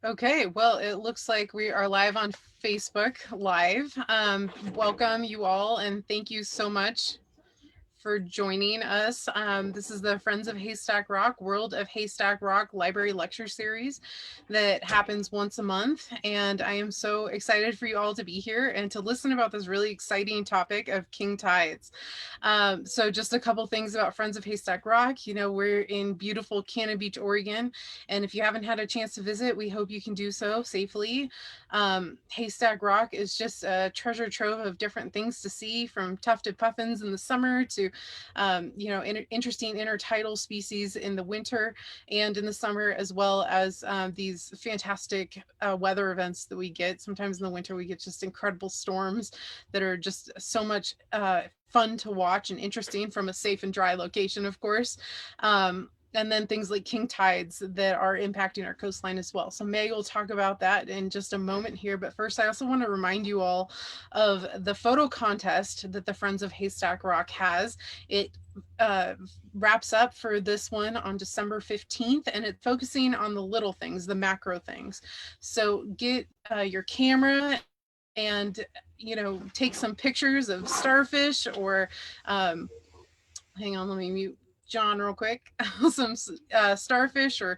Okay, well, it looks like we are live on Facebook Live. Welcome you all, and thank you so much for joining us. This is the Friends of Haystack Rock, World of Haystack Rock Library Lecture Series that happens once a month. And I am so excited for you all to be here and to listen about this really exciting topic of king tides. So just a couple things about Friends of Haystack Rock. You know, we're in beautiful Cannon Beach, Oregon. And if you haven't had a chance to visit, we hope you can do so safely. Haystack Rock is just a treasure trove of different things to see, from tufted puffins in the summer to interesting intertidal species in the winter and in the summer, as well as these fantastic weather events that we get. Sometimes in the winter, we get just incredible storms that are just so much fun to watch and interesting from a safe and dry location, of course. And then things like king tides that are impacting our coastline as well. So Meg will talk about that in just a moment here. But first, I also want to remind you all of the photo contest that the Friends of Haystack Rock has. It wraps up for this one on December 15th, and it's focusing on the little things, the macro things. So get your camera and take some pictures of starfish or hang on, let me mute John real quick. Some starfish or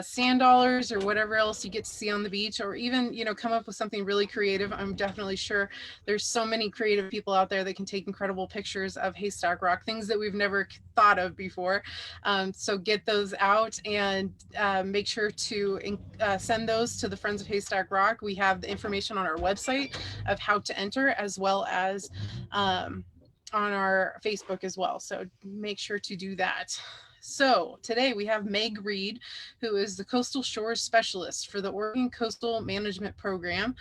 sand dollars or whatever else you get to see on the beach, or even come up with something really creative. I'm definitely sure there's so many creative people out there that can take incredible pictures of Haystack Rock, things that we've never thought of before. So get those out and make sure to send those to the Friends of Haystack Rock. We have the information on our website of how to enter, as well as on our Facebook as well. So make sure to do that. So today we have Meg Reed, who is the Coastal Shores Specialist for the Oregon Coastal Management Program.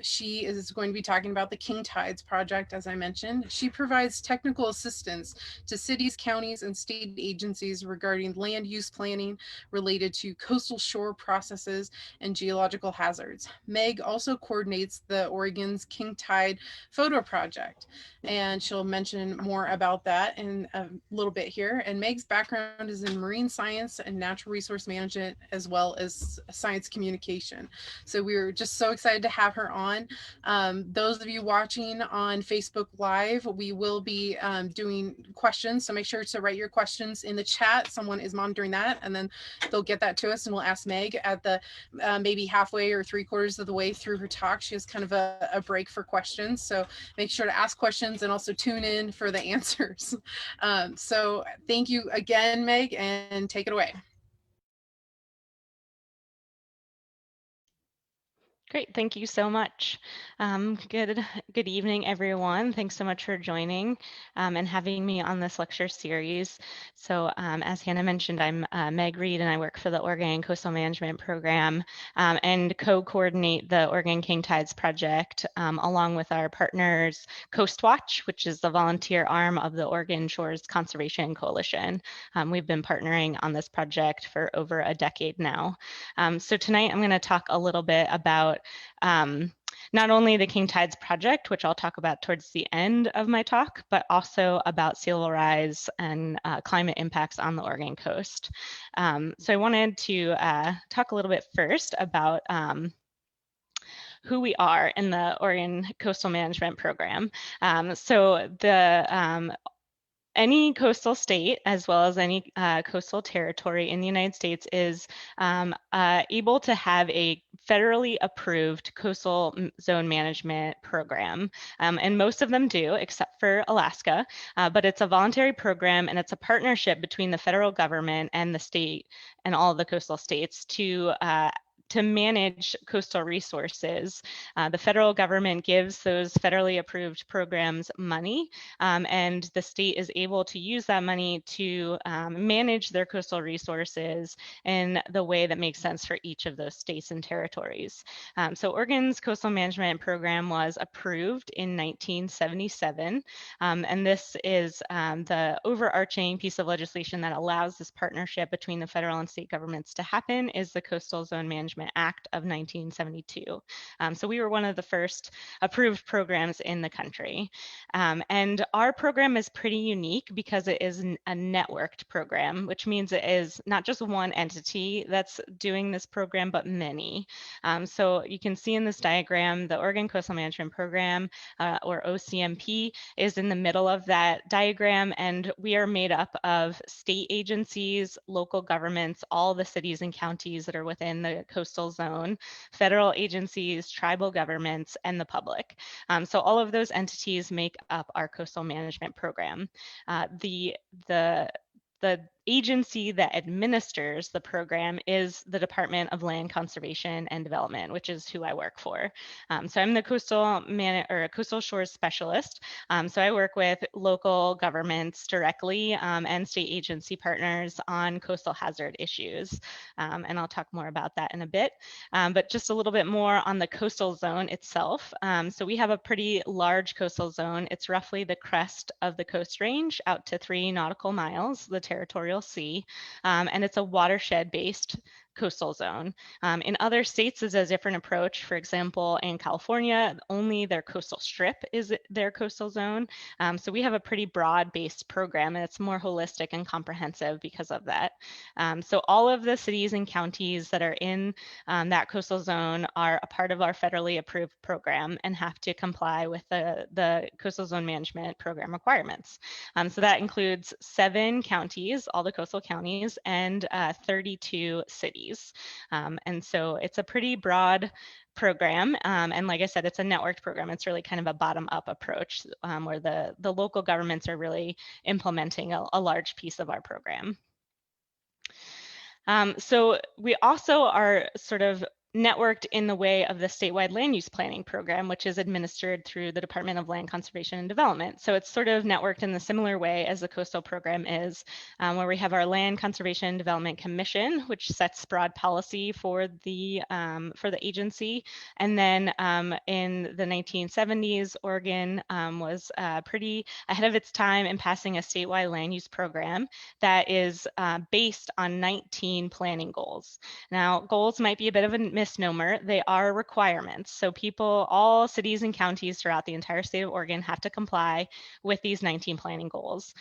She is going to be talking about the King Tides Project, as I mentioned. She provides technical assistance to cities, counties, and state agencies regarding land use planning related to coastal shore processes and geological hazards. Meg also coordinates the Oregon's King Tide Photo Project, and she'll mention more about that in a little bit here. And Meg's background is in marine science and natural resource management, as well as science communication. So we're just so excited to have her on. Those of you watching on Facebook Live, we will be doing questions, so make sure to write your questions in the chat. Someone is monitoring that, and then they'll get that to us, and we'll ask Meg at the maybe halfway or 3/4 of the way through her talk. She has kind of a break for questions, so make sure to ask questions and also tune in for the answers. So thank you again, Meg, and take it away. Great, thank you so much. Good evening, everyone. Thanks so much for joining and having me on this lecture series. So as Hannah mentioned, I'm Meg Reed, and I work for the Oregon Coastal Management Program and co-coordinate the Oregon King Tides Project along with our partners Coast Watch, which is the volunteer arm of the Oregon Shores Conservation Coalition. We've been partnering on this project for over a decade now. So tonight I'm going to talk a little bit about not only the King Tides Project, which I'll talk about towards the end of my talk, but also about sea level rise and climate impacts on the Oregon coast. So I wanted to talk a little bit first about who we are in the Oregon Coastal Management Program. So any coastal state, as well as any coastal territory in the United States, is able to have a federally approved coastal zone management program. And most of them do, except for Alaska. But it's a voluntary program, and it's a partnership between the federal government and the state and all of the coastal states to manage coastal resources. The federal government gives those federally approved programs money, and the state is able to use that money to manage their coastal resources in the way that makes sense for each of those states and territories. So Oregon's Coastal Management Program was approved in 1977, and this is the overarching piece of legislation that allows this partnership between the federal and state governments to happen is the Coastal Zone Management Management Act of 1972. So we were one of the first approved programs in the country. And our program is pretty unique because it is a networked program, which means it is not just one entity that's doing this program, but many. So you can see in this diagram, the Oregon Coastal Management Program, or OCMP, is in the middle of that diagram, and we are made up of state agencies, local governments, all the cities and counties that are within the coastal zone, federal agencies, tribal governments, and the public. So all of those entities make up our coastal management program. The the agency that administers the program is the Department of Land Conservation and Development, which is who I work for. So I'm the coastal shores specialist. So I work with local governments directly and state agency partners on coastal hazard issues. And I'll talk more about that in a bit. But just a little bit more on the coastal zone itself. So we have a pretty large coastal zone. It's roughly the crest of the Coast Range out to 3 nautical miles, the territorial sea, and it's a watershed-based coastal zone. In other states, is a different approach. For example, in California, only their coastal strip is their coastal zone. So we have a pretty broad-based program, and it's more holistic and comprehensive because of that. So all of the cities and counties that are in that coastal zone are a part of our federally approved program and have to comply with the coastal zone management program requirements. So that includes 7 counties, all the coastal counties, and 32 cities. And so it's a pretty broad program. And like I said, it's a networked program. It's really kind of a bottom-up approach where the local governments are really implementing a large piece of our program. So we also are sort of networked in the way of the statewide land use planning program, which is administered through the Department of Land Conservation and Development. So it's sort of networked in the similar way as the coastal program is, where we have our Land Conservation and Development Commission, which sets broad policy for the agency. And then in the 1970s, Oregon was pretty ahead of its time in passing a statewide land use program that is based on 19 planning goals. Now, goals might be a bit of a misnomer. They are requirements. So people, all cities and counties throughout the entire state of Oregon have to comply with these 19 planning goals.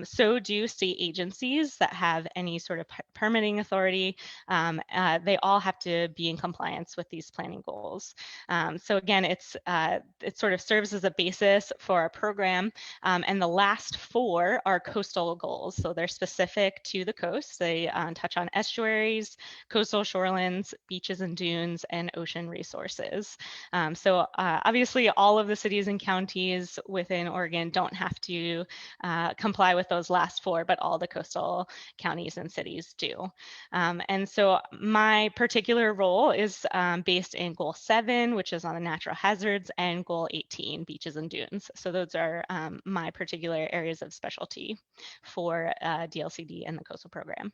So do state agencies that have any sort of permitting authority. They all have to be in compliance with these planning goals. So again, it sort of serves as a basis for our program. And the last 4 are coastal goals. So they're specific to the coast. They touch on estuaries, coastal shorelands, beaches and dunes, and ocean resources. So obviously all of the cities and counties within Oregon don't have to comply with those last 4, but all the coastal counties and cities do. And so my particular role is based in Goal 7, which is on the natural hazards, and Goal 18, beaches and dunes. So those are my particular areas of specialty for DLCD and the coastal program.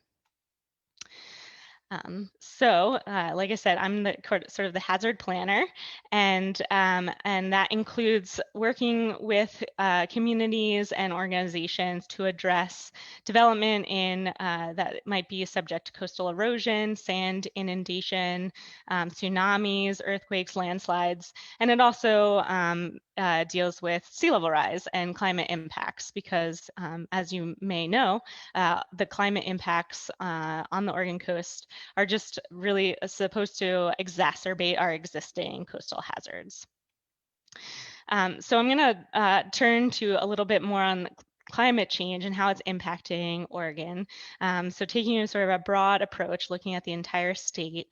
Like I said, I'm the sort of the hazard planner, and that includes working with communities and organizations to address development in that might be subject to coastal erosion, sand inundation, tsunamis, earthquakes, landslides, and it also deals with sea level rise and climate impacts because, as you may know, the climate impacts on the Oregon coast are just really supposed to exacerbate our existing coastal hazards. So I'm going to turn to a little bit more on climate change and how it's impacting Oregon. So taking a sort of a broad approach, looking at the entire state,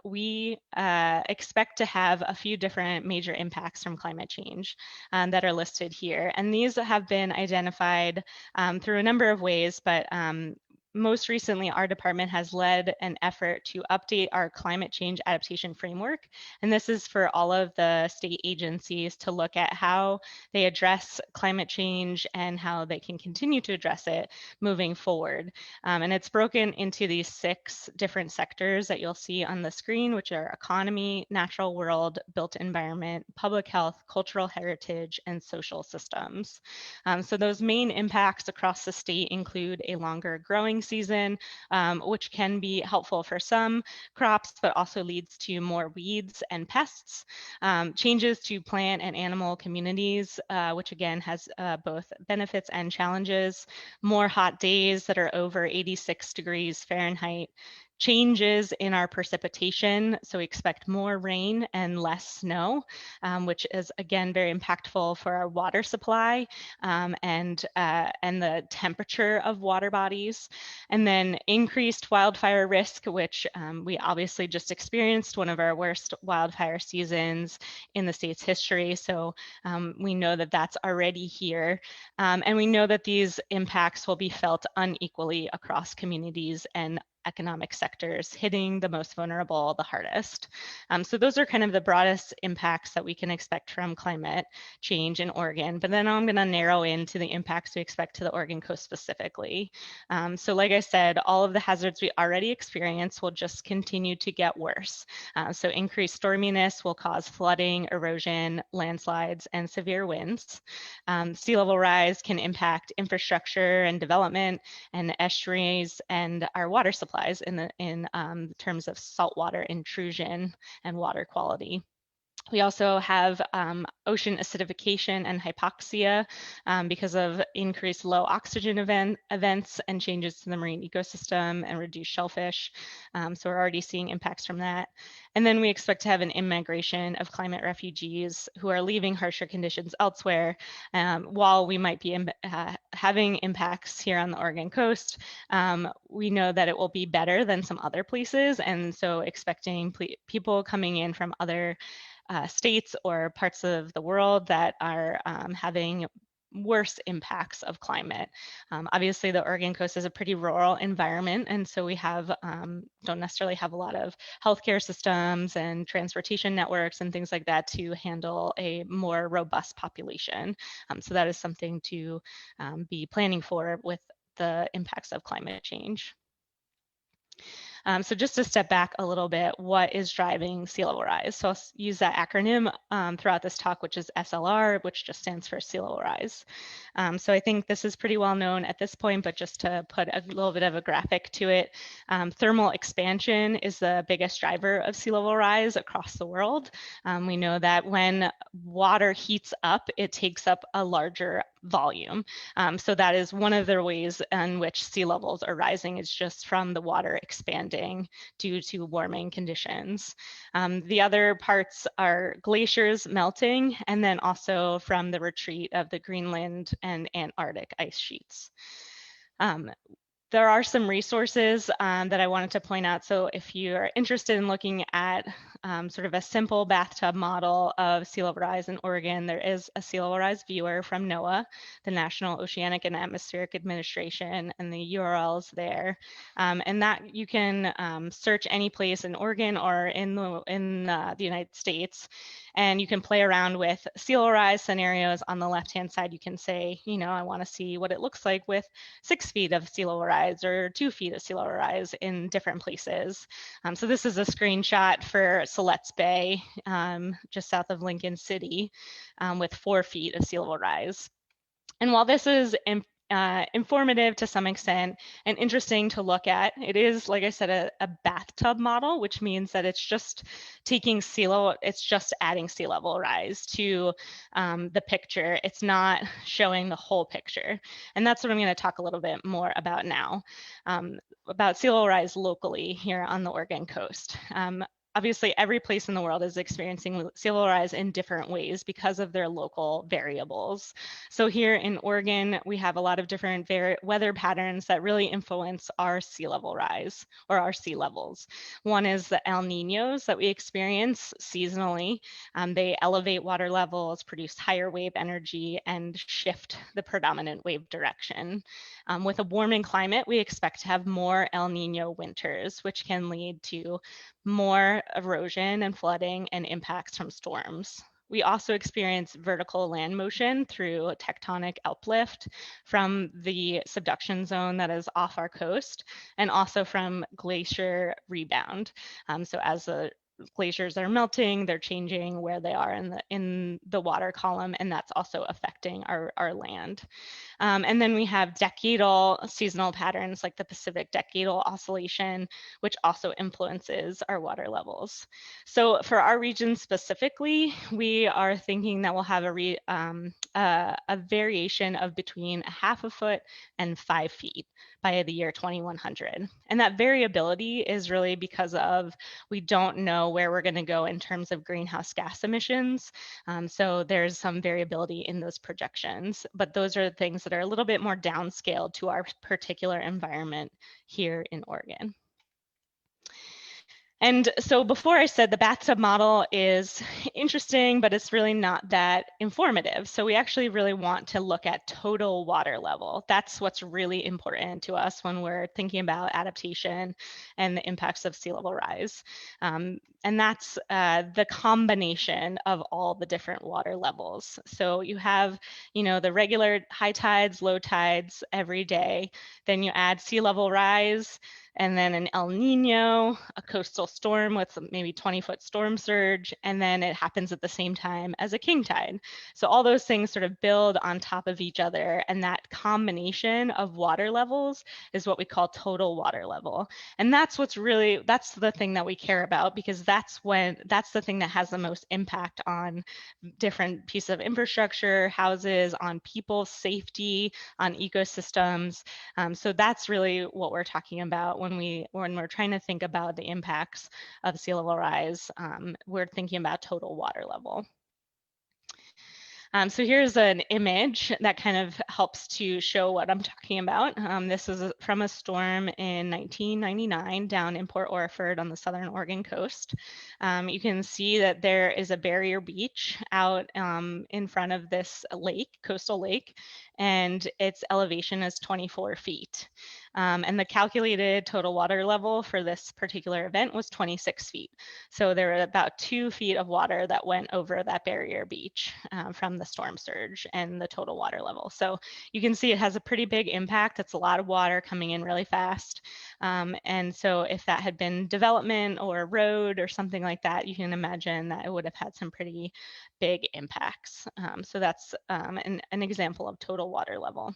we expect to have a few different major impacts from climate change that are listed here. And these have been identified through a number of ways, but most recently, our department has led an effort to update our climate change adaptation framework. And this is for all of the state agencies to look at how they address climate change and how they can continue to address it moving forward. And it's broken into these 6 different sectors that you'll see on the screen, which are economy, natural world, built environment, public health, cultural heritage, and social systems. So those main impacts across the state include a longer growing season, which can be helpful for some crops, but also leads to more weeds and pests. Changes to plant and animal communities, which again has both benefits and challenges. More hot days that are over 86 degrees Fahrenheit, changes in our precipitation. So we expect more rain and less snow, which is again very impactful for our water supply, and the temperature of water bodies. And then increased wildfire risk, which we obviously just experienced one of our worst wildfire seasons in the state's history. So we know that that's already here. And we know that these impacts will be felt unequally across communities and economic sectors, hitting the most vulnerable the hardest. So those are kind of the broadest impacts that we can expect from climate change in Oregon. But then I'm going to narrow into the impacts we expect to the Oregon coast specifically. So like I said, all of the hazards we already experience will just continue to get worse. So increased storminess will cause flooding, erosion, landslides, and severe winds. Sea level rise can impact infrastructure and development and estuaries and our water supplies in terms of saltwater intrusion and water quality. We also have ocean acidification and hypoxia because of increased low oxygen events and changes to the marine ecosystem and reduced shellfish. So we're already seeing impacts from that. And then we expect to have an immigration of climate refugees who are leaving harsher conditions elsewhere. While we might be having impacts here on the Oregon coast, we know that it will be better than some other places. And so expecting people coming in from other states or parts of the world that are having worse impacts of climate. Obviously, the Oregon coast is a pretty rural environment, and so we have don't necessarily have a lot of healthcare systems and transportation networks and things like that to handle a more robust population. So that is something to be planning for with the impacts of climate change. So just to step back a little bit, what is driving sea level rise? So I'll use that acronym throughout this talk, which is SLR, which just stands for sea level rise. So I think this is pretty well known at this point, but just to put a little bit of a graphic to it, thermal expansion is the biggest driver of sea level rise across the world. We know that when water heats up, it takes up a larger volume. So that is one of the ways in which sea levels are rising, is just from the water expanding due to warming conditions. The other parts are glaciers melting, and then also from the retreat of the Greenland and Antarctic ice sheets. There are some resources that I wanted to point out. So if you're interested in looking at sort of a simple bathtub model of sea level rise in Oregon, there is a sea level rise viewer from NOAA, the National Oceanic and Atmospheric Administration, and the URLs there. And that you can search any place in Oregon or in the United States, and you can play around with sea level rise scenarios. On the left-hand side, you can say, you know, I want to see what it looks like with 6 feet of sea level rise or 2 feet of sea level rise in different places. So this is a screenshot for Siletz Bay, just south of Lincoln City, with 4 feet of sea level rise. And while this is informative to some extent and interesting to look at, it is, like I said, a bathtub model, which means that it's just taking sea level, it's just adding sea level rise to the picture. It's not showing the whole picture. And that's what I'm going to talk a little bit more about now, about sea level rise locally here on the Oregon coast. Obviously, every place in the world is experiencing sea level rise in different ways because of their local variables. So here in Oregon, we have a lot of different weather patterns that really influence our sea level rise or our sea levels. One is the El Niños that we experience seasonally. They elevate water levels, produce higher wave energy, and shift the predominant wave direction. With a warming climate, we expect to have more El Nino winters, which can lead to more erosion and flooding and impacts from storms. We also experience vertical land motion through tectonic uplift from the subduction zone that is off our coast, and also from glacier rebound. So as the glaciers are melting, they're changing where they are in the water column, and that's also affecting our land. And then we have decadal seasonal patterns like the Pacific decadal oscillation, which also influences our water levels. So for our region specifically, we are thinking that we'll have a variation of between a half a foot and 5 feet by the year 2100. And that variability is really because of we don't know where we're going to go in terms of greenhouse gas emissions. So there's some variability in those projections, but those are things that are a little bit more downscaled to our particular environment here in Oregon. And so before I said the bathtub model is interesting, but it's really not that informative. So we actually really want to look at total water level. That's what's really important to us when we're thinking about adaptation and the impacts of sea level rise. And that's the combination of all the different water levels. So you have, the regular high tides, low tides every day. Then you add sea level rise, and then an El Nino, a coastal storm with maybe 20-foot storm surge, and then it happens at the same time as a king tide. So all those things sort of build on top of each other, and that combination of water levels is what we call total water level. And that's that's the thing that we care about, because that's the thing that has the most impact on different pieces of infrastructure, houses, on people's safety, on ecosystems. So that's really what we're talking about when we're trying to think about the impacts of sea level rise. We're thinking about total water level. So here's an image that kind of helps to show what I'm talking about. This is from a storm in 1999 down in Port Orford on the southern Oregon coast. You can see that there is a barrier beach out in front of this lake, coastal lake, and its elevation is 24 feet. And the calculated total water level for this particular event was 26 feet. So there were about 2 feet of water that went over that barrier beach from the storm surge and the total water level. So you can see it has a pretty big impact. It's a lot of water coming in really fast. And so if that had been development or a road or something like that, you can imagine that it would have had some pretty big impacts. So that's an example of total water level.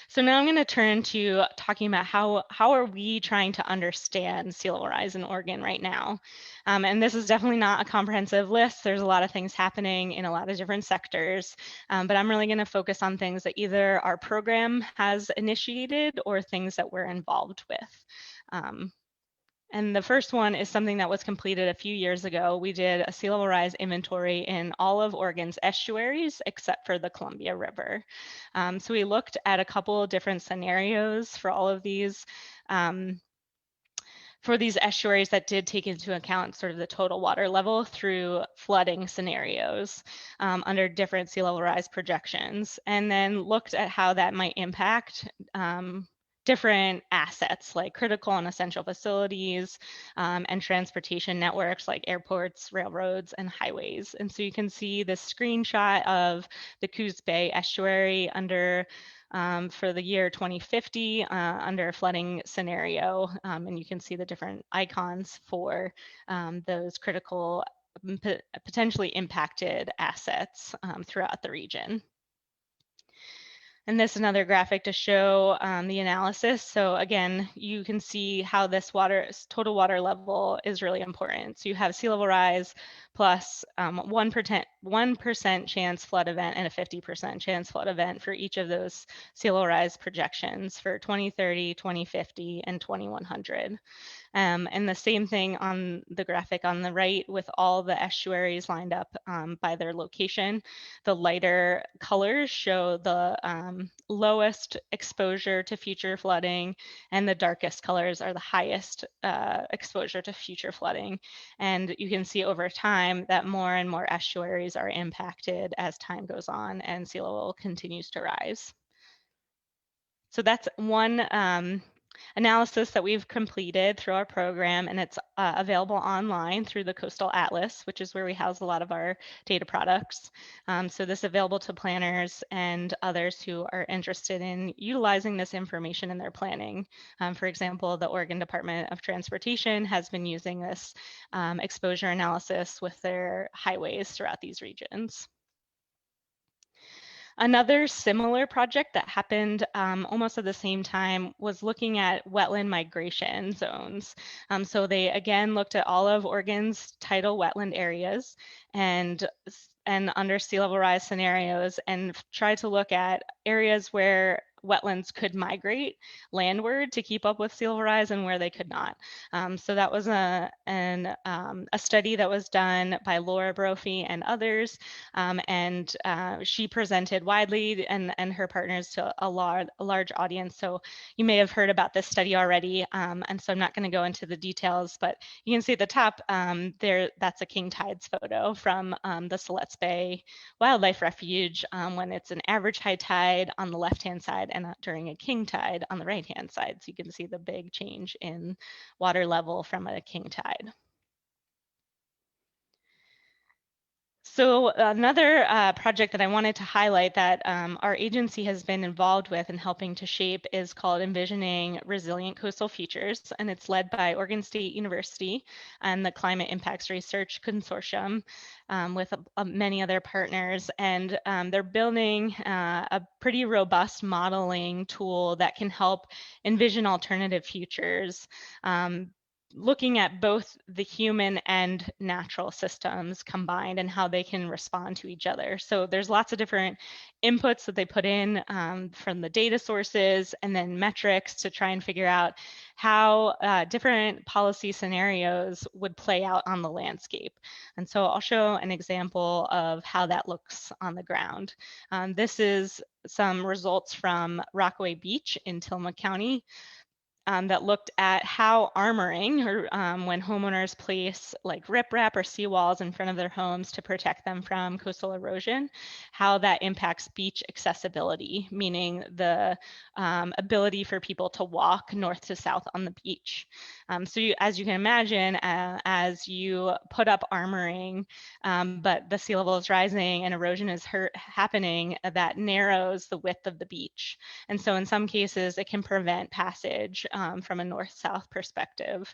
So now I'm going to turn to talking about how are we trying to understand sea level rise in Oregon right now. And this is definitely not a comprehensive list. There's a lot of things happening in a lot of different sectors, but I'm really going to focus on things that either our program has initiated or things that we're involved with. And the first one is something that was completed a few years ago. We did a sea level rise inventory in all of Oregon's estuaries except for the Columbia River. So we looked at a couple of different scenarios for all of these. For these estuaries that did take into account sort of the total water level through flooding scenarios under different sea level rise projections, and then looked at how that might impact different assets like critical and essential facilities and transportation networks like airports, railroads, and highways. And so you can see the screenshot of the Coos Bay estuary under for the year 2050 under a flooding scenario. And you can see the different icons for those critical, potentially impacted assets throughout the region. And this is another graphic to show the analysis. So again, you can see how this total water level is really important. So you have sea level rise plus 1% chance flood event and a 50% chance flood event for each of those sea level rise projections for 2030, 2050, and 2100. And the same thing on the graphic on the right with all the estuaries lined up by their location. The lighter colors show the lowest exposure to future flooding, and the darkest colors are the highest exposure to future flooding. And you can see over time that more and more estuaries are impacted as time goes on and sea level continues to rise. So that's one analysis that we've completed through our program, and it's available online through the Coastal Atlas, which is where we house a lot of our data products. So this is available to planners and others who are interested in utilizing this information in their planning. For example, the Oregon Department of Transportation has been using this exposure analysis with their highways throughout these regions. Another similar project that happened almost at the same time was looking at wetland migration zones. So they again looked at all of Oregon's tidal wetland areas and under sea level rise scenarios and tried to look at areas where wetlands could migrate landward to keep up with sea level rise and where they could not. So that was a study that was done by Laura Brophy and others, and she presented widely and her partners to a large audience. So you may have heard about this study already, and so I'm not going to go into the details, but you can see at the top there, that's a king tides photo from the Siletz Bay Wildlife Refuge when it's an average high tide on the left-hand side and during a king tide on the right-hand side. So you can see the big change in water level from a king tide. So another project that I wanted to highlight that our agency has been involved with in helping to shape is called Envisioning Resilient Coastal Futures, and it's led by Oregon State University and the Climate Impacts Research Consortium with many other partners. And they're building a pretty robust modeling tool that can help envision alternative futures, looking at both the human and natural systems combined and how they can respond to each other. So there's lots of different inputs that they put in from the data sources and then metrics to try and figure out how different policy scenarios would play out on the landscape. And so I'll show an example of how that looks on the ground. This is some results from Rockaway Beach in Tillamook County. That looked at how armoring, or when homeowners place like riprap or seawalls in front of their homes to protect them from coastal erosion, how that impacts beach accessibility, meaning the ability for people to walk north to south on the beach. So as you can imagine, as you put up armoring, but the sea level is rising and erosion is happening, that narrows the width of the beach. And so in some cases, it can prevent passage from a north-south perspective.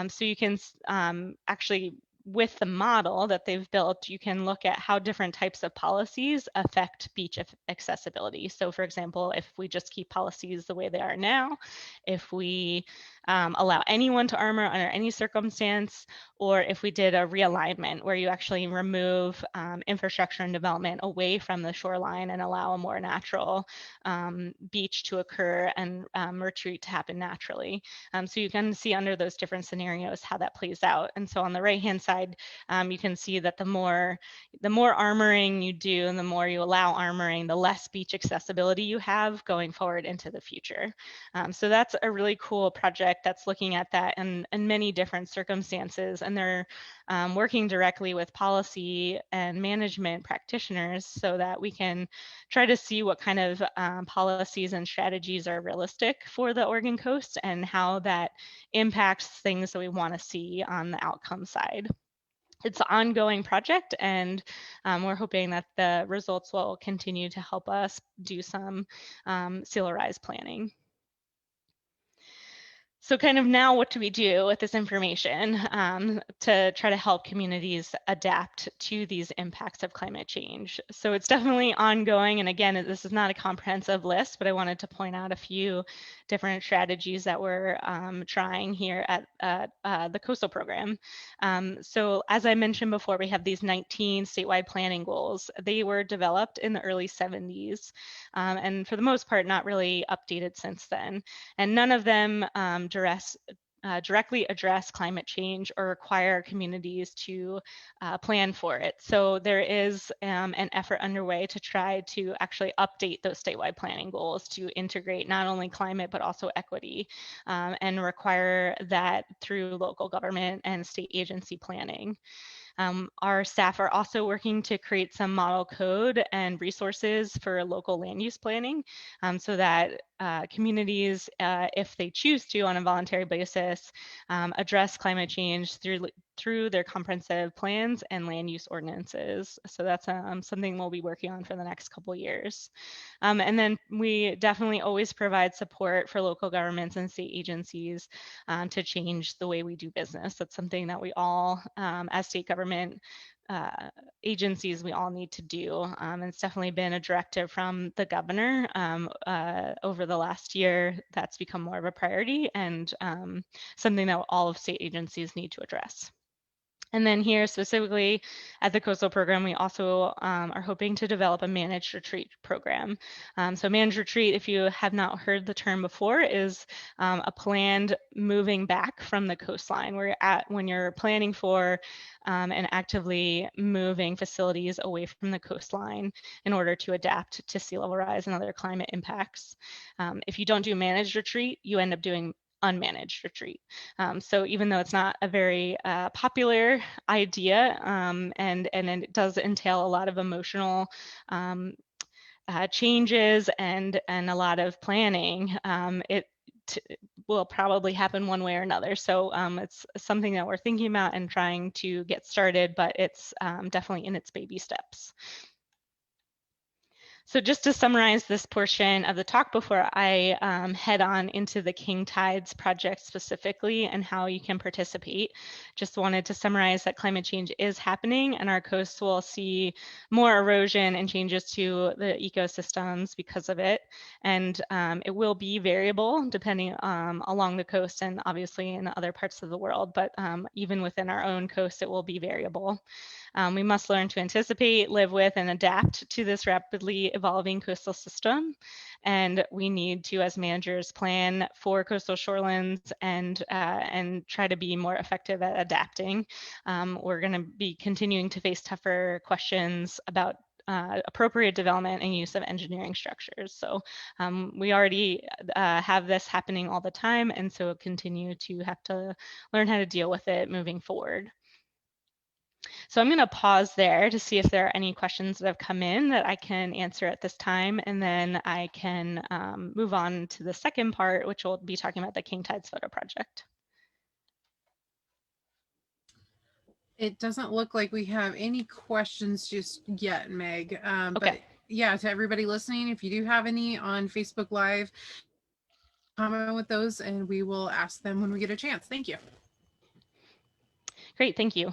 So you can actually, with the model that they've built, you can look at how different types of policies affect beach accessibility. So for example, if we just keep policies the way they are now, if we allow anyone to armor under any circumstance, or if we did a realignment where you actually remove infrastructure and development away from the shoreline and allow a more natural beach to occur and retreat to happen naturally. So you can see under those different scenarios how that plays out. And so on the right-hand side, you can see that the more armoring you do and the more you allow armoring, the less beach accessibility you have going forward into the future. So that's a really cool project that's looking at that in many different circumstances. And they're working directly with policy and management practitioners so that we can try to see what kind of policies and strategies are realistic for the Oregon coast and how that impacts things that we want to see on the outcome side. It's an ongoing project, and we're hoping that the results will continue to help us do some sea level rise planning. So kind of now, what do we do with this information to try to help communities adapt to these impacts of climate change? So it's definitely ongoing. And again, this is not a comprehensive list, but I wanted to point out a few different strategies that we're trying here at the coastal program. So as I mentioned before, we have these 19 statewide planning goals. They were developed in the early 70s, and for the most part, not really updated since then. And none of them directly address climate change or require communities to plan for it. So there is an effort underway to try to actually update those statewide planning goals to integrate not only climate, but also equity, and require that through local government and state agency planning. Our staff are also working to create some model code and resources for local land use planning so that communities, if they choose to on a voluntary basis, address climate change through their comprehensive plans and land use ordinances. So that's something we'll be working on for the next couple years. And then we definitely always provide support for local governments and state agencies to change the way we do business. That's something that we all, as state government agencies, we all need to do. And it's definitely been a directive from the governor over the last year that's become more of a priority and something that all of state agencies need to address. And then here specifically at the Coastal Program, we also are hoping to develop a managed retreat program. So managed retreat, if you have not heard the term before, is a planned moving back from the coastline. When you're planning for and actively moving facilities away from the coastline in order to adapt to sea level rise and other climate impacts. If you don't do managed retreat, you end up doing unmanaged retreat. So even though it's not a very popular idea and it does entail a lot of emotional changes and a lot of planning, it will probably happen one way or another. So it's something that we're thinking about and trying to get started, but it's definitely in its baby steps. So just to summarize this portion of the talk before I head on into the King Tides project specifically and how you can participate, just wanted to summarize that climate change is happening and our coasts will see more erosion and changes to the ecosystems because of it. And it will be variable depending along the coast and obviously in other parts of the world, but even within our own coast, it will be variable. We must learn to anticipate, live with, and adapt to this rapidly evolving coastal system. And we need to, as managers, plan for coastal shorelands and try to be more effective at adapting. We're going to be continuing to face tougher questions about appropriate development and use of engineering structures. So we already have this happening all the time, and so continue to have to learn how to deal with it moving forward. So I'm going to pause there to see if there are any questions that have come in that I can answer at this time, and then I can move on to the second part, which will be talking about the King Tides Photo Project. It doesn't look like we have any questions just yet, Meg. Okay. But yeah, to everybody listening, if you do have any on Facebook Live, comment with those and we will ask them when we get a chance. Thank you. Great, thank you.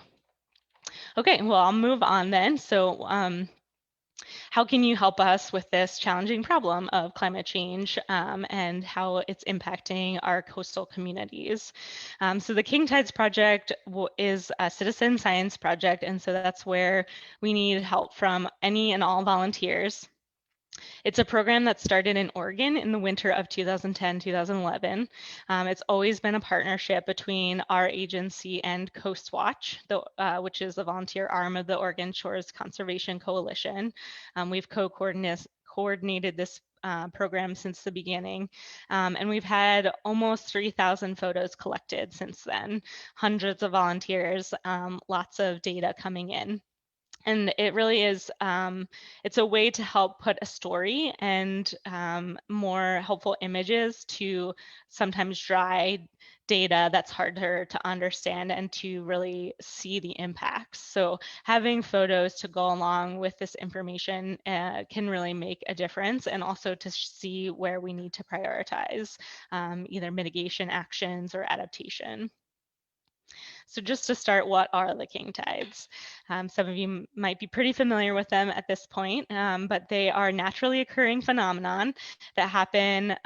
Okay, well, I'll move on then. So how can you help us with this challenging problem of climate change and how it's impacting our coastal communities? So the King Tides Project is a citizen science project, and so that's where we need help from any and all volunteers. It's a program that started in Oregon in the winter of 2010-2011. It's always been a partnership between our agency and Coast Watch, which is the volunteer arm of the Oregon Shores Conservation Coalition. We've coordinated this program since the beginning. And we've had almost 3,000 photos collected since then, hundreds of volunteers, lots of data coming in. And it really is, it's a way to help put a story and more helpful images to sometimes dry data that's harder to understand and to really see the impacts. So having photos to go along with this information can really make a difference, and also to see where we need to prioritize either mitigation actions or adaptation. So just to start, what are the king tides? Some of you might be pretty familiar with them at this point, but they are naturally occurring phenomenon that happen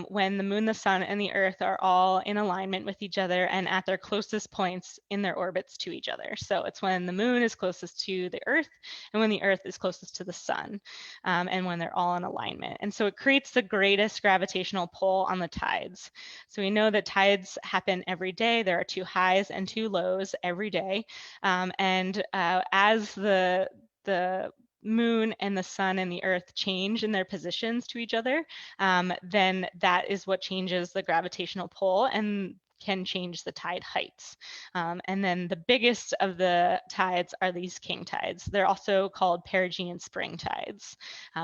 when the moon, the sun, and the earth are all in alignment with each other and at their closest points in their orbits to each other. So it's when the moon is closest to the earth and when the earth is closest to the sun, and when they're all in alignment. And so it creates the greatest gravitational pull on the tides. So we know that tides happen every day. There are two highs and two lows every day. As the moon and the sun and the earth change in their positions to each other, then that is what changes the gravitational pull. And can change the tide heights. And then the biggest of the tides are these king tides. They're also called perigee spring tides,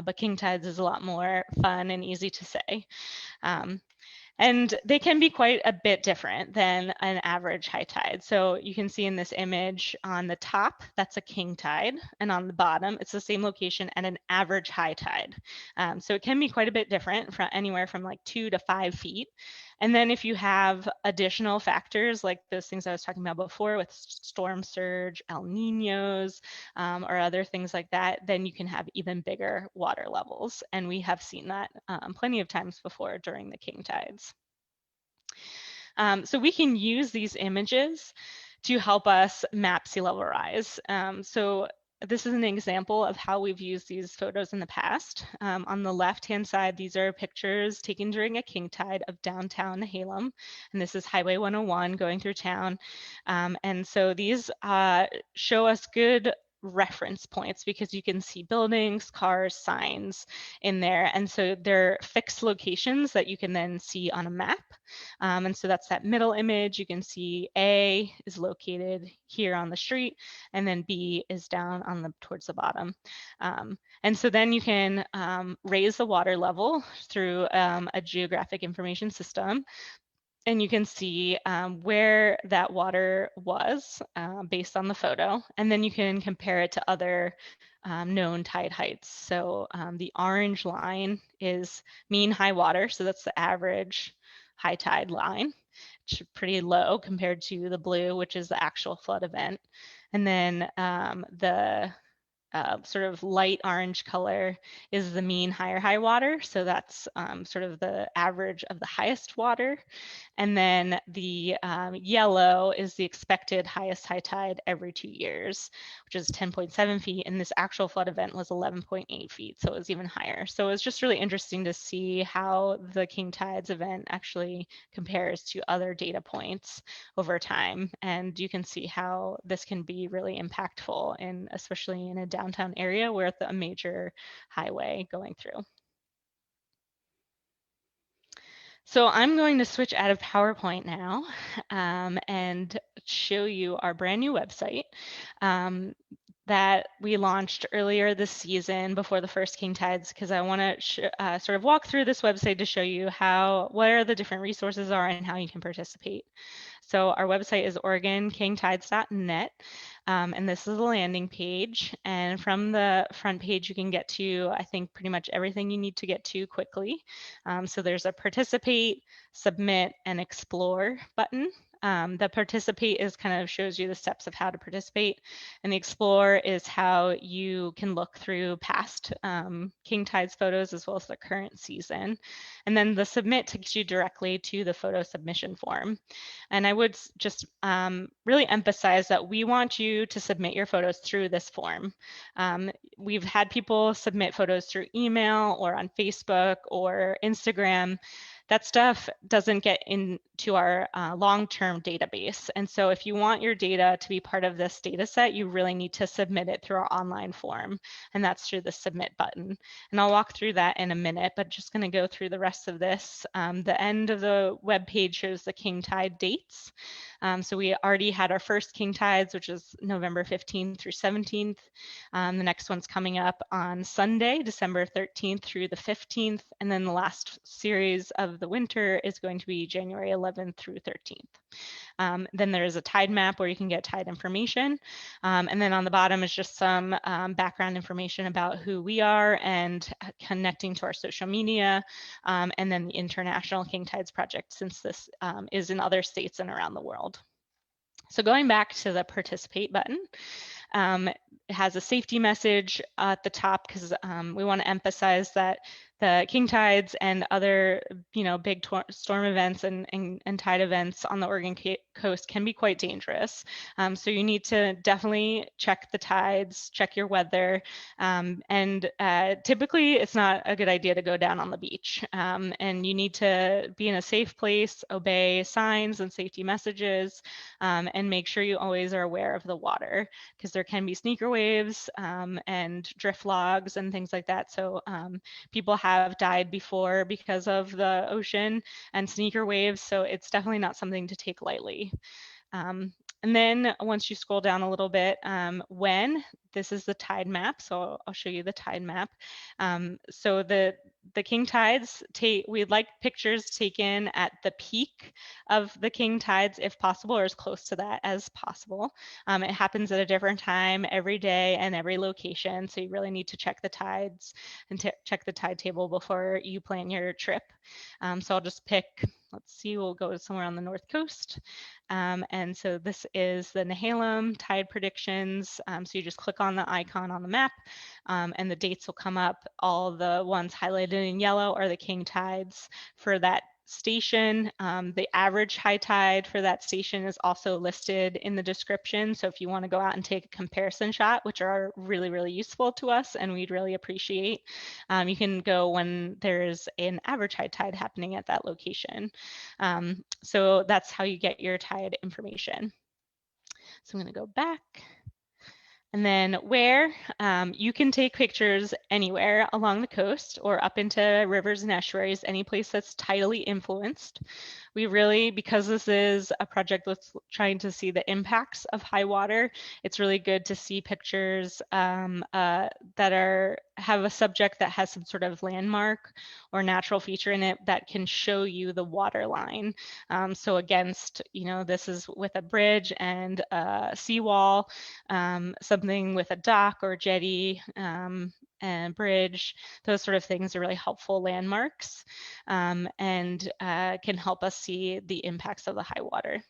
but king tides is a lot more fun and easy to say. Um, and they can be quite a bit different than an average high tide. So you can see in this image on the top, that's a king tide. And on the bottom, it's the same location at an average high tide. So it can be quite a bit different from anywhere from like 2 to 5 feet. And then if you have additional factors like those things I was talking about before with storm surge, El Ninos, or other things like that, then you can have even bigger water levels. And we have seen that plenty of times before during the king tides. So we can use these images to help us map sea level rise. So this is an example of how we've used these photos in the past. On the left-hand side, these are pictures taken during a king tide of downtown Halem, and this is Highway 101 going through town. And so these show us good reference points because you can see buildings, cars, signs in there. And so they're fixed locations that you can then see on a map. And so that's that middle image. You can see A is located here on the street, and then B is down on the towards the bottom. And so then you can raise the water level through a geographic information system, and you can see where that water was based on the photo. And then you can compare it to other known tide heights. So the orange line is mean high water. So that's the average high tide line, which is pretty low compared to the blue, which is the actual flood event. And then the sort of light orange color is the mean higher high water. So that's sort of the average of the highest water. And then the yellow is the expected highest high tide every 2 years, which is 10.7 feet. And this actual flood event was 11.8 feet. So it was even higher. So it's just really interesting to see how the king tides event actually compares to other data points over time. And you can see how this can be really impactful, in especially in a downtown area where it's a major highway going through. So I'm going to switch out of PowerPoint now and show you our brand new website that we launched earlier this season before the first king tides, because I want to sort of walk through this website to show you where the different resources are and how you can participate. So our website is OregonKingTides.net, and this is the landing page. And from the front page, you can get to, I think, pretty much everything you need to get to quickly. So there's a participate, submit, and explore button. The participate is kind of shows you the steps of how to participate, and the explore is how you can look through past king tides photos as well as the current season. And then the submit takes you directly to the photo submission form. And I would just really emphasize that we want you to submit your photos through this form. We've had people submit photos through email or on Facebook or Instagram. That stuff doesn't get into our long-term database. And so if you want your data to be part of this data set, you really need to submit it through our online form. And that's through the submit button. And I'll walk through that in a minute, but just going to go through the rest of this. The end of the web page shows the king tide dates. So we already had our first king tides, which is November 15th through 17th. The next one's coming up on Sunday, December 13th through the 15th. And then the last series of the winter is going to be January 11th through 13th. Then there is a tide map where you can get tide information. And then on the bottom is just some background information about who we are and connecting to our social media. And then the International King Tides Project, since this is in other states and around the world. So going back to the participate button, it has a safety message at the top because we want to emphasize that the king tides and other, big storm events and tide events on the Oregon coast can be quite dangerous. So you need to definitely check the tides, check your weather, and typically it's not a good idea to go down on the beach. And you need to be in a safe place, obey signs and safety messages, and make sure you always are aware of the water because there can be sneaker waves and drift logs and things like that. So people have have died before because of the ocean and sneaker waves, so it's definitely not something to take lightly. And then once you scroll down a little bit, this is the tide map. So I'll show you the tide map. So the king tides, we'd like pictures taken at the peak of the king tides if possible, or as close to that as possible. It happens at a different time every day and every location. So you really need to check the tides and check the tide table before you plan your trip. So I'll just pick, let's see, we'll go somewhere on the North Coast. And so this is the Nehalem tide predictions. So you just click on the icon on the map and the dates will come up. All the ones highlighted in yellow are the king tides for that station. The average high tide for that station is also listed in the description. So if you want to go out and take a comparison shot, which are really, really useful to us and we'd really appreciate, you can go when there's an average high tide happening at that location. So that's how you get your tide information. So I'm going to go back. And then you can take pictures anywhere along the coast or up into rivers and estuaries, any place that's tidally influenced. We really, because this is a project that's trying to see the impacts of high water, it's really good to see pictures that have a subject that has some sort of landmark or natural feature in it that can show you the water line. So against, this is with a bridge and a seawall, something with a dock or jetty and bridge, those sort of things are really helpful landmarks and can help us see the impacts of the high water.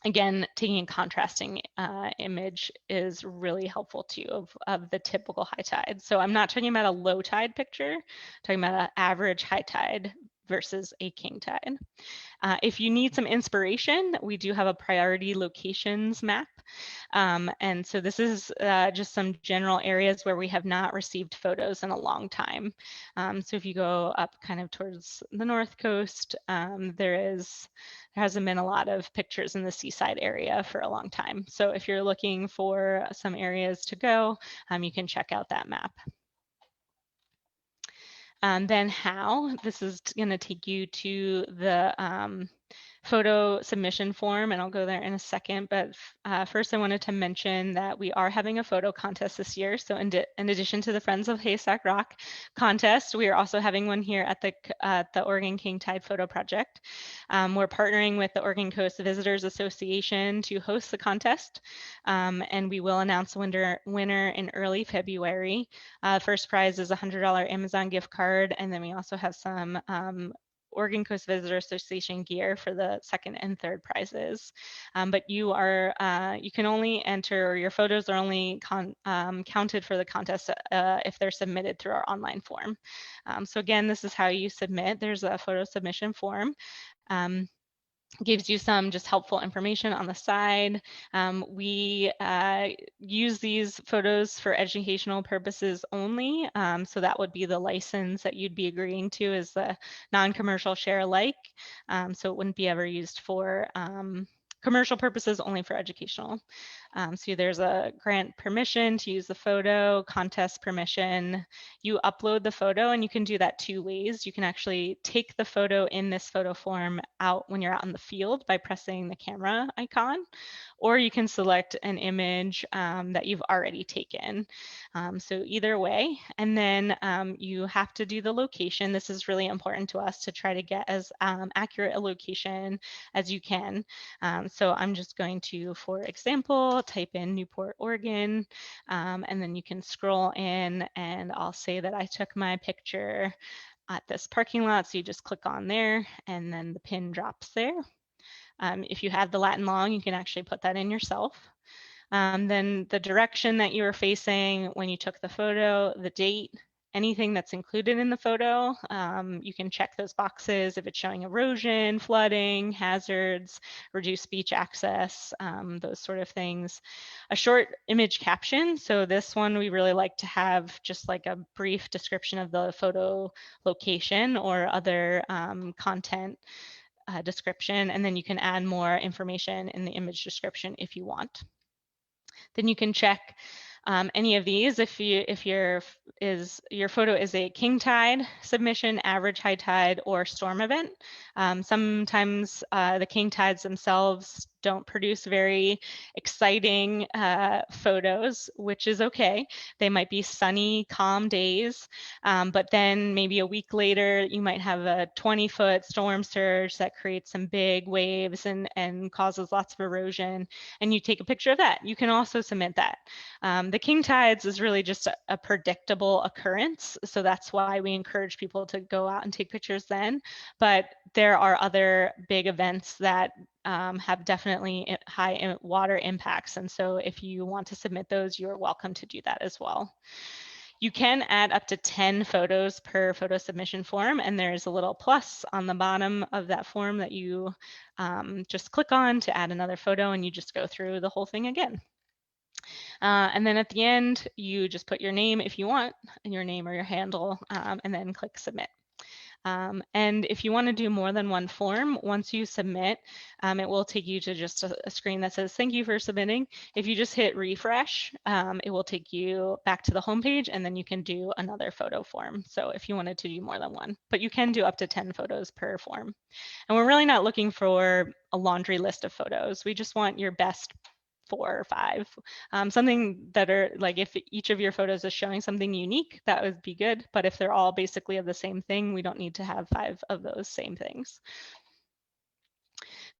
Again, taking a contrasting image is really helpful too of the typical high tide. So I'm not talking about a low tide picture, I'm talking about an average high tide versus a king tide. If you need some inspiration, we do have a priority locations map. And so this is just some general areas where we have not received photos in a long time. So if you go up kind of towards the North Coast, there hasn't been a lot of pictures in the seaside area for a long time. So if you're looking for some areas to go, you can check out that map. Then how, this is going to take you to the photo submission form, and I'll go there in a second. But first, I wanted to mention that we are having a photo contest this year. So in addition to the Friends of Haystack Rock contest, we are also having one here at the Oregon King Tide Photo Project. We're partnering with the Oregon Coast Visitors Association to host the contest, and we will announce the winner in early February. First prize is a $100 Amazon gift card, and then we also have some Oregon Coast Visitor Association gear for the second and third prizes. But you can only enter, or your photos are only counted for the contest if they're submitted through our online form. So again, this is how you submit. There's a photo submission form. Gives you some just helpful information on the side. We use these photos for educational purposes only. So that would be the license that you'd be agreeing to is the non-commercial share alike. So it wouldn't be ever used for commercial purposes, only for educational. So there's a grant permission to use the photo, contest permission. You upload the photo, and you can do that two ways. You can actually take the photo in this photo form out when you're out in the field by pressing the camera icon, or you can select an image that you've already taken. So either way, and then you have to do the location. This is really important to us to try to get as accurate a location as you can. So I'm just going to, for example, type in Newport, Oregon, and then you can scroll in, and I'll say that I took my picture at this parking lot. So you just click on there, and then the pin drops there. If you have the Latin long, you can actually put that in yourself. Then the direction that you were facing when you took the photo, the date, anything that's included in the photo, you can check those boxes if it's showing erosion, flooding, hazards, reduced beach access, those sort of things. A short image caption. So this one we really like to have just like a brief description of the photo location or other content description, and then you can add more information in the image description if you want. Then you can check Any of these, if your photo is a king tide submission, average high tide, or storm event. Sometimes the king tides themselves don't produce very exciting photos, which is okay. They might be sunny, calm days, but then maybe a week later, you might have a 20-foot storm surge that creates some big waves and causes lots of erosion, and you take a picture of that. You can also submit that. The king tides is really just a predictable occurrence, so that's why we encourage people to go out and take pictures then. But there are other big events that have definitely high water impacts, and so if you want to submit those, you're welcome to do that as well. You can add up to 10 photos per photo submission form, and there's a little plus on the bottom of that form that you just click on to add another photo, and you just go through the whole thing again. And then at the end, you just put your name if you want, your name or your handle, and then click submit. And if you want to do more than one form, once you submit, it will take you to just a screen that says, thank you for submitting. If you just hit refresh, it will take you back to the home page, and then you can do another photo form. So if you wanted to do more than one, but you can do up to 10 photos per form. And we're really not looking for a laundry list of photos. We just want your best 4 or 5. Something that are like, if each of your photos is showing something unique, that would be good. But if they're all basically of the same thing, we don't need to have 5 of those same things.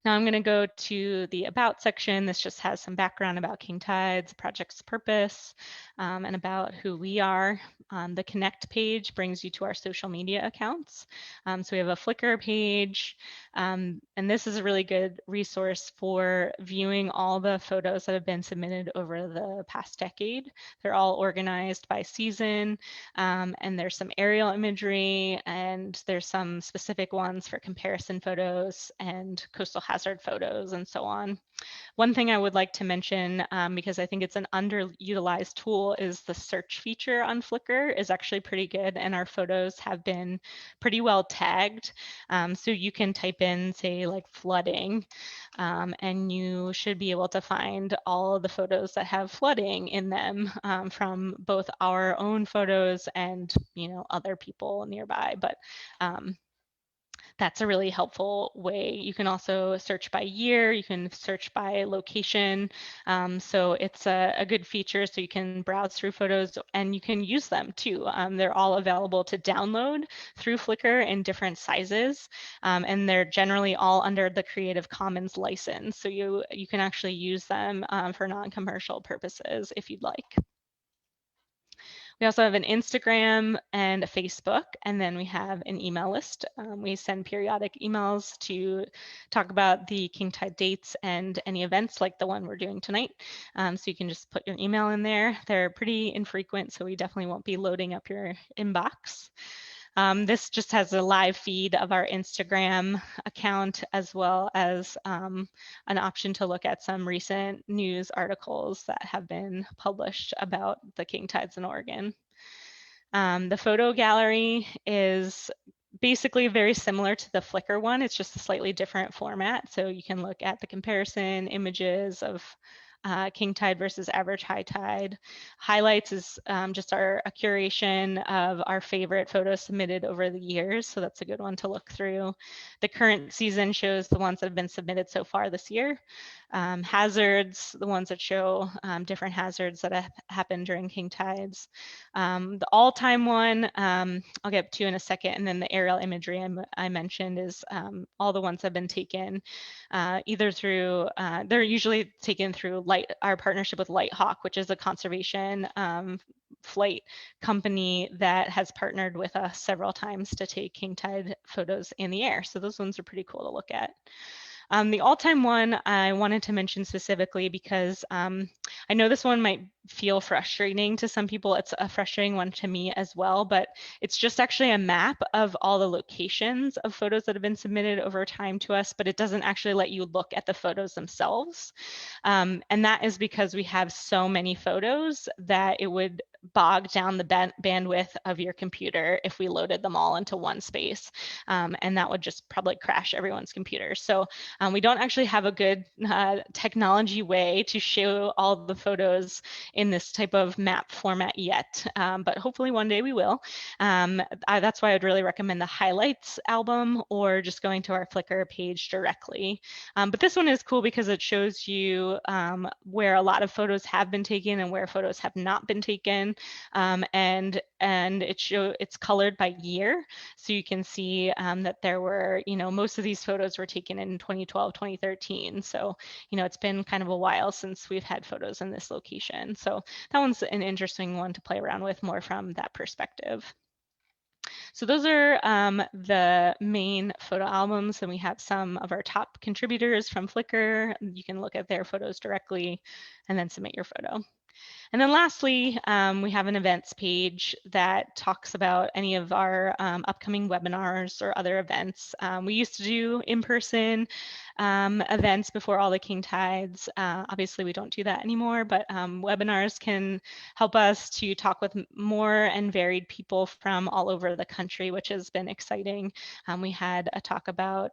Now I'm going to go to the About section. This just has some background about King Tides, project's purpose, and about who we are. The Connect page brings you to our social media accounts. So we have a Flickr page, and this is a really good resource for viewing all the photos that have been submitted over the past decade. They're all organized by season, and there's some aerial imagery, and there's some specific ones for comparison photos and coastal hazard photos and so on. One thing I would like to mention, because I think it's an underutilized tool, is the search feature on Flickr is actually pretty good, and our photos have been pretty well tagged. So you can type in, say, like flooding, and you should be able to find all of the photos that have flooding in them, from both our own photos and other people nearby. But that's a really helpful way. You can also search by year, you can search by location. So it's a good feature, so you can browse through photos and you can use them too. They're all available to download through Flickr in different sizes, and they're generally all under the Creative Commons license. So you can actually use them for non-commercial purposes if you'd like. We also have an Instagram and a Facebook, and then we have an email list. We send periodic emails to talk about the King Tide dates and any events like the one we're doing tonight. So you can just put your email in there. They're pretty infrequent, so we definitely won't be loading up your inbox. This just has a live feed of our Instagram account, as well as an option to look at some recent news articles that have been published about the king tides in Oregon. The photo gallery is basically very similar to the Flickr one. It's just a slightly different format. So you can look at the comparison images of king tide versus average high tide. Highlights is just a curation of our favorite photos submitted over the years, so that's a good one to look through. The current season shows the ones that have been submitted so far this year. Hazards, the ones that show different hazards that have happened during king tides. The all-time one, I'll get to in a second, and then the aerial imagery I mentioned is all the ones that have been taken either through, they're usually taken through our partnership with Lighthawk, which is a conservation flight company that has partnered with us several times to take king tide photos in the air. So those ones are pretty cool to look at. The all-time one I wanted to mention specifically because I know this one might feel frustrating to some people. It's a frustrating one to me as well, but it's just actually a map of all the locations of photos that have been submitted over time to us, but it doesn't actually let you look at the photos themselves. And that is because we have so many photos that it would bog down the bandwidth of your computer if we loaded them all into one space. And that would just probably crash everyone's computer. So we don't actually have a good technology way to show all the photos in this type of map format yet, but hopefully one day we will. That's why I'd really recommend the highlights album or just going to our Flickr page directly. But this one is cool because it shows you where a lot of photos have been taken and where photos have not been taken. And it's colored by year. So you can see that there were, most of these photos were taken in 2012, 2013. So, it's been kind of a while since we've had photos in this location. So that one's an interesting one to play around with more from that perspective. So those are the main photo albums, and we have some of our top contributors from Flickr. You can look at their photos directly and then submit your photo. And then lastly, we have an events page that talks about any of our upcoming webinars or other events. We used to do in-person events before all the king tides. Obviously, we don't do that anymore, but webinars can help us to talk with more and varied people from all over the country, which has been exciting. We had a talk about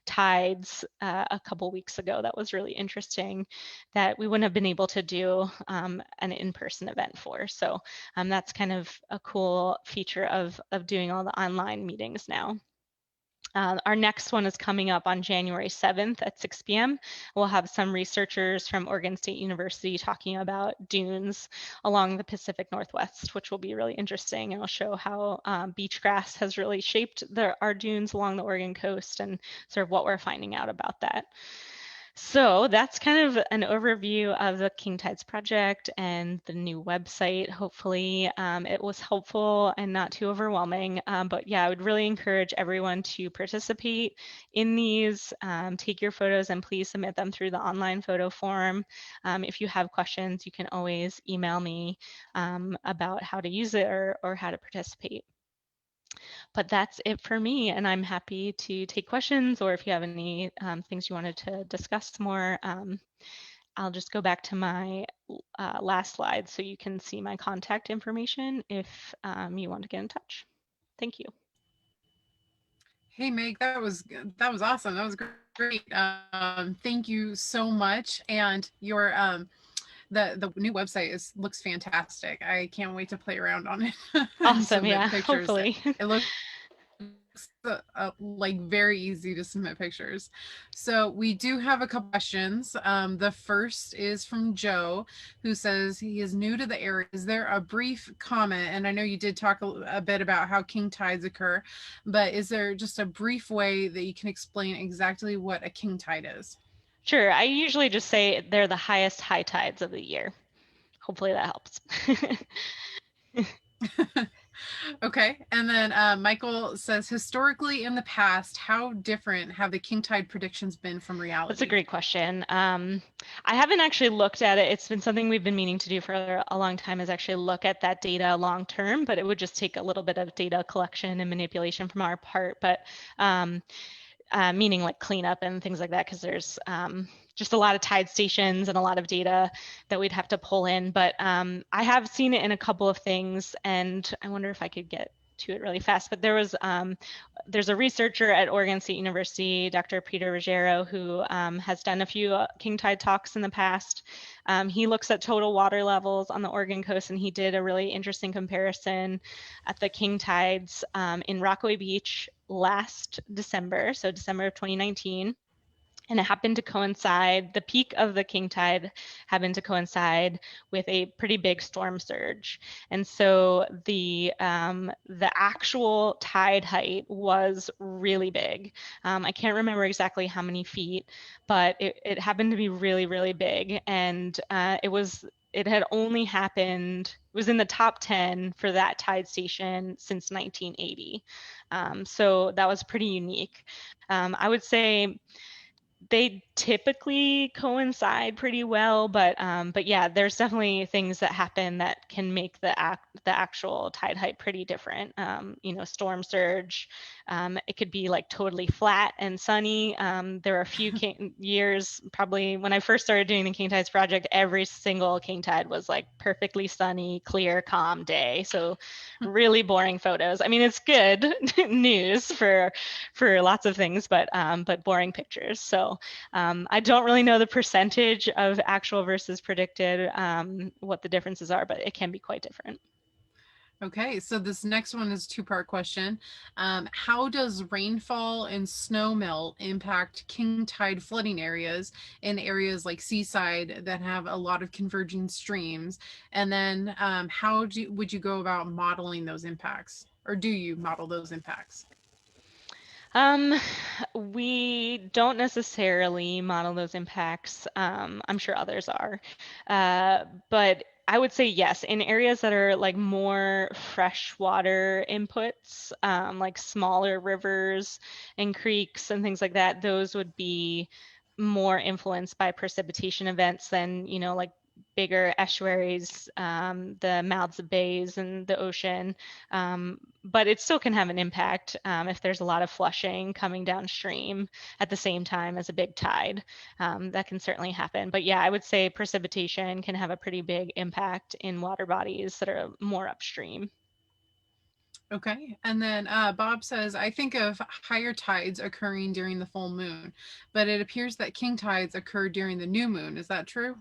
tides a couple weeks ago that was really interesting that we wouldn't have been able to do an in-person event for. So that's kind of a cool feature of doing all the online meetings now. Our next one is coming up on January 7th at 6 p.m. We'll have some researchers from Oregon State University talking about dunes along the Pacific Northwest, which will be really interesting. And I'll show how beach grass has really shaped our dunes along the Oregon coast and sort of what we're finding out about that. So that's kind of an overview of the King Tides project and the new website. Hopefully it was helpful and not too overwhelming. But yeah, I would really encourage everyone to participate in these, take your photos and please submit them through the online photo form. If you have questions, you can always email me about how to use it or how to participate. But that's it for me, and I'm happy to take questions, or if you have any things you wanted to discuss more, I'll just go back to my last slide so you can see my contact information if you want to get in touch. Thank you. Hey Meg, that was awesome. That was great. Thank you so much. And your the new website looks fantastic. I can't wait to play around on it and Awesome, submit yeah, pictures. hopefully. It looks like very easy to submit pictures. So we do have a couple questions. The first is from Joe, who says he is new to the area. Is there a brief comment? And I know you did talk a bit about how king tides occur, but is there just a brief way that you can explain exactly what a king tide is? Sure, I usually just say they're the highest high tides of the year. Hopefully that helps. Okay. And then Michael says, historically in the past, how different have the king tide predictions been from reality? That's a great question. I haven't actually looked at it. It's been something we've been meaning to do for a long time, is actually look at that data long term, but it would just take a little bit of data collection and manipulation from our part, but meaning like cleanup and things like that, because there's just a lot of tide stations and a lot of data that we'd have to pull in. But I have seen it in a couple of things, and I wonder if I could get to it really fast. But there's a researcher at Oregon State University, Dr. Peter Ruggiero, who has done a few king tide talks in the past. He looks at total water levels on the Oregon coast, and he did a really interesting comparison at the king tides in Rockaway Beach last December, so December of 2019. And it happened to coincide, the peak of the king tide happened to coincide with a pretty big storm surge. And so the actual tide height was really big. I can't remember exactly how many feet, but it happened to be really, really big. And it had only happened, it was in the top 10 for that tide station since 1980. So that was pretty unique. I would say they typically coincide pretty well, but yeah, there's definitely things that happen that can make the actual tide height pretty different. Storm surge, it could be like totally flat and sunny. There are a few years, probably when I first started doing the King Tides project, every single king tide was like perfectly sunny, clear, calm day. So really boring photos. I mean, it's good news for lots of things, but boring pictures. So So I don't really know the percentage of actual versus predicted, what the differences are, but it can be quite different. Okay, so this next one is a two-part question. How does rainfall and snow melt impact king tide flooding areas in areas like Seaside that have a lot of converging streams? And then would you go about modeling those impacts? Or do you model those impacts? Um, we don't necessarily model those impacts. I'm sure others are. But I would say yes, in areas that are like more freshwater inputs, like smaller rivers and creeks and things like that, those would be more influenced by precipitation events than, like bigger estuaries, the mouths of bays and the ocean. But it still can have an impact if there's a lot of flushing coming downstream at the same time as a big tide. That can certainly happen. But yeah, I would say precipitation can have a pretty big impact in water bodies that are more upstream. Okay. And then Bob says, I think of higher tides occurring during the full moon, but it appears that king tides occur during the new moon. Is that true?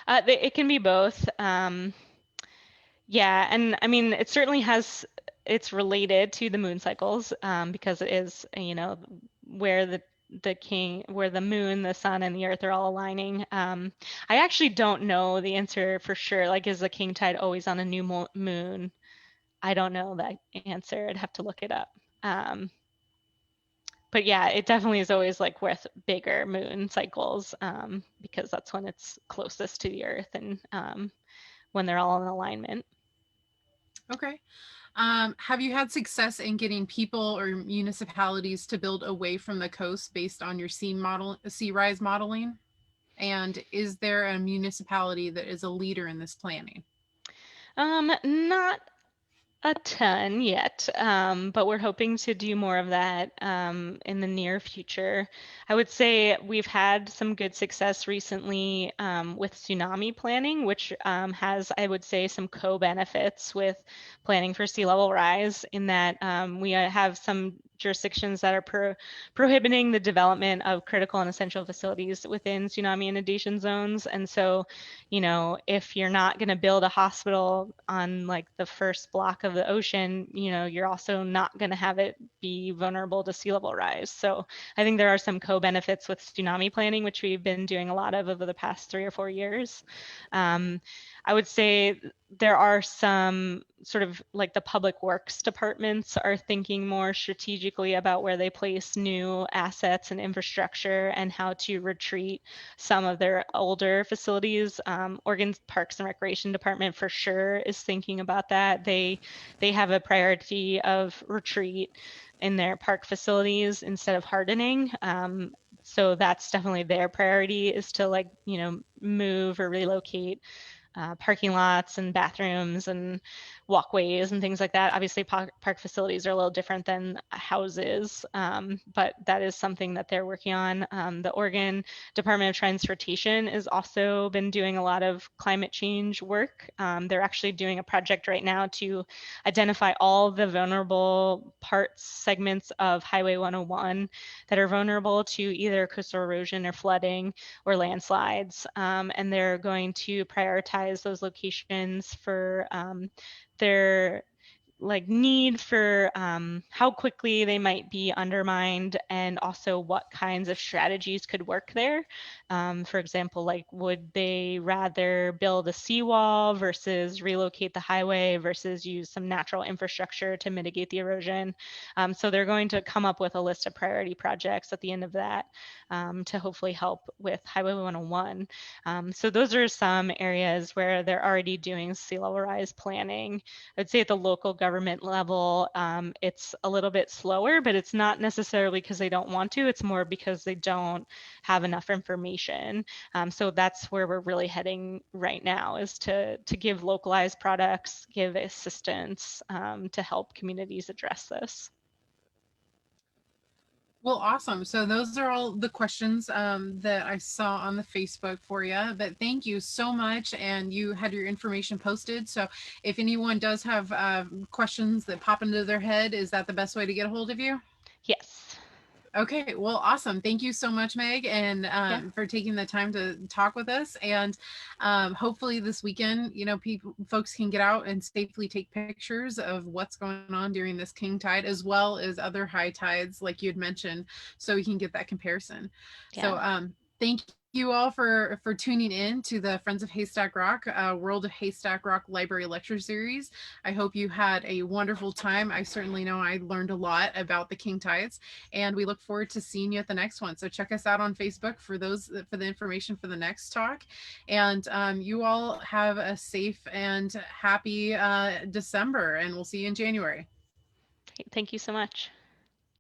It can be both. Yeah, and I mean, it certainly has, it's related to the moon cycles, because it is, where where the moon, the sun, and the earth are all aligning. I actually don't know the answer for sure. Like, is the king tide always on a new moon? I don't know that answer. I'd have to look it up. Um, but yeah, it definitely is always like with bigger moon cycles, because that's when it's closest to the earth and when they're all in alignment. Okay. Have you had success in getting people or municipalities to build away from the coast based on your sea rise modeling? And is there a municipality that is a leader in this planning? Not a ton yet, but we're hoping to do more of that in the near future. I would say we've had some good success recently with tsunami planning, which has, I would say, some co-benefits with planning for sea level rise in that we have some jurisdictions that are prohibiting the development of critical and essential facilities within tsunami inundation zones. And so, if you're not going to build a hospital on like the first block of the ocean, you're also not going to have it be vulnerable to sea level rise. So I think there are some co-benefits with tsunami planning, which we've been doing a lot of over the past 3 or 4 years. Um, I would say there are some sort of like the public works departments are thinking more strategically about where they place new assets and infrastructure and how to retreat some of their older facilities. Oregon's Parks and Recreation Department for sure is thinking about that. They have a priority of retreat in their park facilities instead of hardening. So that's definitely their priority is to like, move or relocate parking lots and bathrooms and walkways and things like that. Obviously, park facilities are a little different than houses, but that is something that they're working on. The Oregon Department of Transportation has also been doing a lot of climate change work. They're actually doing a project right now to identify all the vulnerable parts, segments of Highway 101 that are vulnerable to either coastal erosion or flooding or landslides. And they're going to prioritize those locations for their like need for how quickly they might be undermined and also what kinds of strategies could work there. For example, like would they rather build a seawall versus relocate the highway versus use some natural infrastructure to mitigate the erosion? So they're going to come up with a list of priority projects at the end of that to hopefully help with Highway 101. So those are some areas where they're already doing sea level rise planning. I'd say at the local government level, it's a little bit slower, but it's not necessarily because they don't want to. It's more because they don't have enough information. So that's where we're really heading right now is to give localized products, give assistance to help communities address this. Well, awesome. So those are all the questions that I saw on the Facebook for you. But thank you so much. And you had your information posted. So if anyone does have questions that pop into their head, is that the best way to get a hold of you? Yes. Okay, well, awesome. Thank you so much, Meg, and Yeah. for taking the time to talk with us. And hopefully, this weekend, people, folks can get out and safely take pictures of what's going on during this king tide, as well as other high tides, like you had mentioned, so we can get that comparison. Yeah. So, thank you all for tuning in to the Friends of Haystack Rock World of Haystack Rock Library Lecture Series. I hope you had a wonderful time. I certainly know I learned a lot about the king tides, and we look forward to seeing you at the next one. So check us out on Facebook for the information for the next talk. And you all have a safe and happy December, and we'll see you in January. Thank you so much.